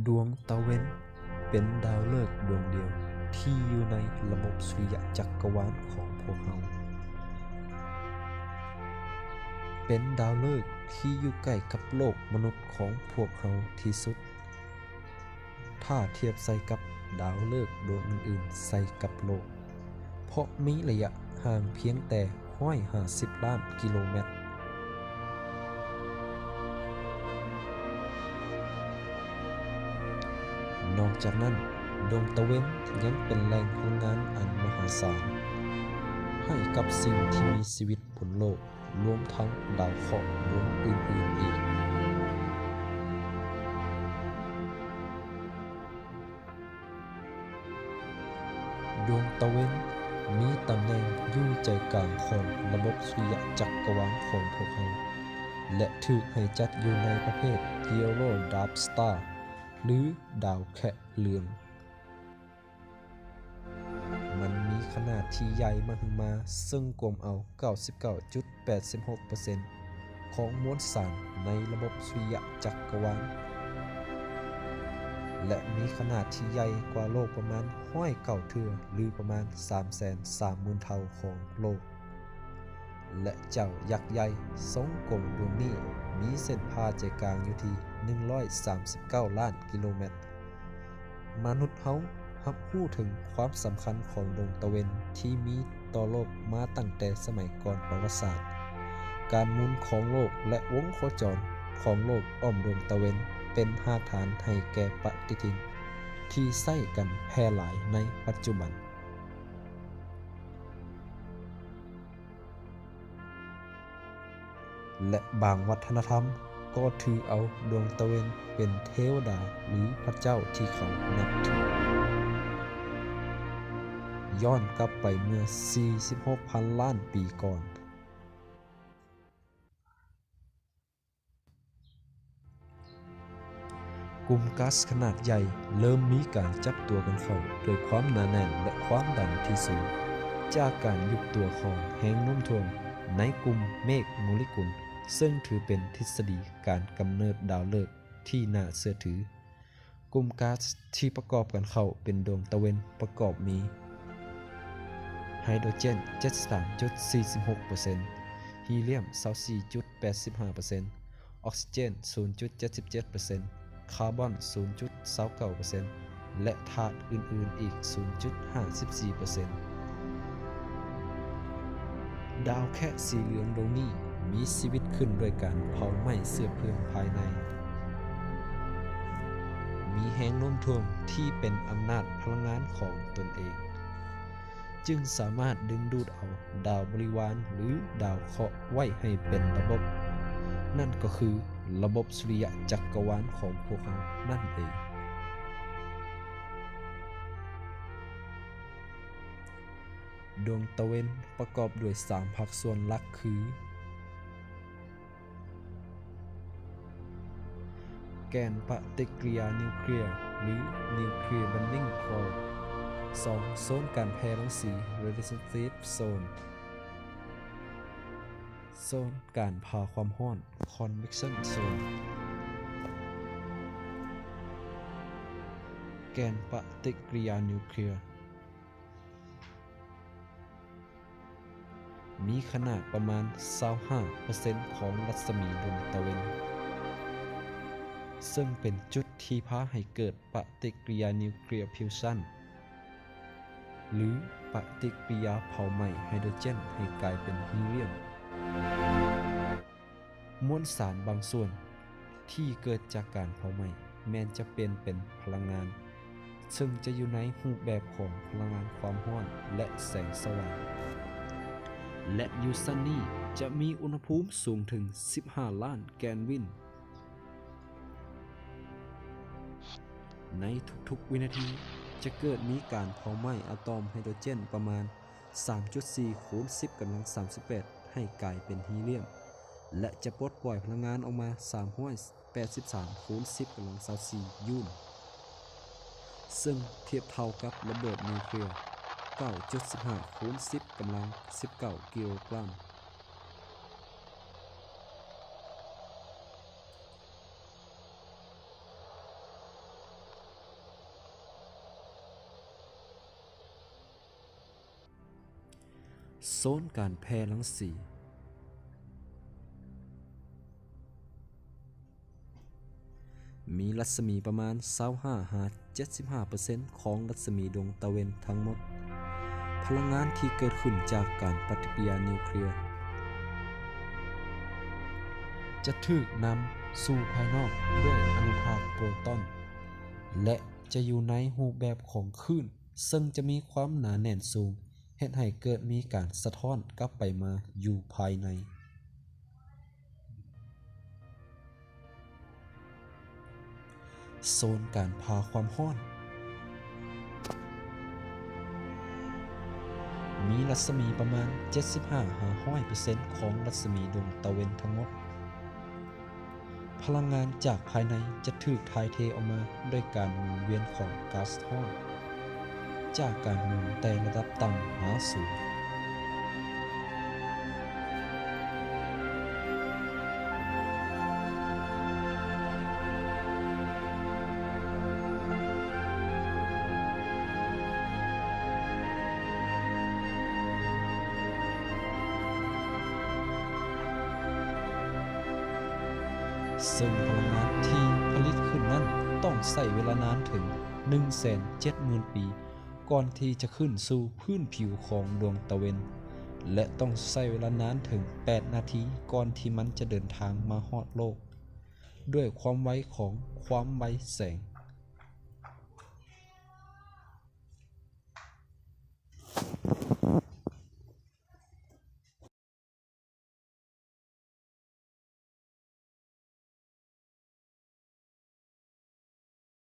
ดวงตะเว้นเป็นดาวฤกษ์ดวงเดียวที่อยู่ในระบบสุริยะจักรวาลของพวกเราเป็นดาวฤกษ์ที่อยู่ใกล้กับโลกมนุษย์ของพวกเราที่สุดถ้าเทียบใส่กับดาวฤกษ์ดวงอื่นๆใส่กับโลกเพราะมีระยะห่างเพียงแต่150 ล้านกิโลเมตรนอกจากนั้นดวงตะเว้นยังเป็นแหล่งพลังงานอันมหาศาลให้กับสิ่งที่มีชีวิตบนโลกรวมทั้งดาวเคราะห์ดวงอื่นๆอีกดวงตะเว้นมีตำแหน่งอยู่ใจกลางของระบบสุริยะจักรวาลของพวกเราและถูกให้จัดอยู่ในประเภท Yellow Dwarf Star หรือดาวแคะเหลืองมันมีขนาดที่ใหญ่มหึมาซึ่งกลมเอา 99.86% ของมวลสารในระบบสุริยะจักรวาลและมีขนาดที่ใหญ่กว่าโลกประมาณ109 เทื่อหรือประมาณ 330,000 เท่าของโลกและเจ้ายักษ์ใหญ่ทรงกลมดวงนี้มีเส้นผ่าใจกลางอยู่ที่139 ล้านกิโลเมตรมนุษย์เฮารับรู้ถึงความสำคัญของดวงตะเวนที่มีต่อโลกมาตั้งแต่สมัยก่อนประวัติศาสตร์การหมุนของโลกและวงโคจรของโลกอ้อมดวงตะเวนเป็นหากฐานให้แก่ปฏิทินที่ใช้กันแพร่หลายในปัจจุบันและบางวัฒนธรรมก็ถือเอาดวงตะเวนเป็นเทวดาหรือพระเจ้าที่เขานับถือย้อนกลับไปเมื่อ 46,000 ล้านปีก่อนกลุ่มก๊าซขนาดใหญ่เริ่มมีการจับตัวกันเข้าด้วยความหนาแน่นและความดันที่สูงจากการยุบตัวของแรงโน้มถ่วงในกลุ่มเมฆโมเลกุลซึ่งถือเป็นทฤษฎีการกำเนิดดาวฤกษ์ที่น่าเชื่อถือกลุ่มก๊าซที่ประกอบกันเข้าเป็นดวงตะเวนประกอบมีไฮโดรเจน 73.46% ฮีเลียม 24.85% ออกซิเจน 0.77% คาร์บอน 0.29% และธาตุอื่นๆอีก 0.54% ดาวแคะสีเหลืองดวงนี้มีชีวิตขึ้นด้วยการเผาไหม้เชื้อเพลิงภายในมีแรงโน้มถ่วงที่เป็นอำนาจพลังงานของตนเองจึงสามารถดึงดูดเอาดาวบริวารหรือดาวเคราะห์ไว้ให้เป็นระบบนั่นก็คือระบบสุริยะจักรวาลของพวกเรานั่นเองดวงตะเวนประกอบด้วย3ภาคส่วนหลักคือแกนปฏิกิริยานิวเคลียร์หรือ Nuclear Bonding Core 2. โซนการแพร่รังสี Radiative Zone โซนการพาความร้อน Convection Zone แกนปฏิกิริยานิวเคลียร์มีขนาดประมาณ 25% ของรัศมีดวงตะเวนซึ่งเป็นจุดที่พาให้เกิดปฏิกิริยานิวเคลียร์ฟิวชั่นหรือปฏิกิริยาเผาไหม้ไฮโดรเจนให้กลายเป็นฮีเลียมมวลสารบางส่วนที่เกิดจากการเผาไหม้แม้นจะเป็นพลังงานซึ่งจะอยู่ในรูปแบบของพลังงานความร้อนและแสงสว่างและยูซันนี่จะมีอุณหภูมิสูงถึง15 ล้านแกลวินในทุกๆวินาทีจะเกิดมีการเผาไหม้อะตอมไฮโดรเจนประมาณ 3.4 คูณ 10 กำลัง 38 ให้กลายเป็นฮีเลียมและจะปลดปล่อยพลังงานออกมา 383 คูณ 10 กำลัง 24 ยูลซึ่งเทียบเท่ากับระเบิดนิวเคลียร์ 9.15 คูณ 10 กำลัง 19 กิโลกรัม โซนการแพร่รังสีมีรัศมีประมาณ 25-75% ของรัศมีดวงตะเวนทั้งหมดพลังงานที่เกิดขึ้นจากการปฏิกิริยานิวเคลียร์จะถูกนำสู่ภายนอกด้วยอนุภาคโปรตอนและจะอยู่ในรูปแบบของคลื่นซึ่งจะมีความหนาแน่นสูงเฮ็ดให้เกิดมีการสะท้อนกลับไปมาอยู่ภายในโซนการพาความร้อนมีรัศมีประมาณ 75-100% ของรัศมีดวงตะเวนทั้งหมดพลังงานจากภายในจะถูกถ่ายเทออกมาด้วยการหมุนเวียนของก๊าซร้อนจากการหมุนแต่ระดับต่ำหาสูงซึ่งพลังงานที่ผลิตขึ้นนั้นต้องใช้เวลานานถึง 170,000 ปีก่อนที่จะขึ้นสู่พื้นผิวของดวงตะเวนและต้องใช้เวลานานถึง 8 นาทีก่อนที่มันจะเดินทางมาฮอดโลกด้วยความไวของความไวแสง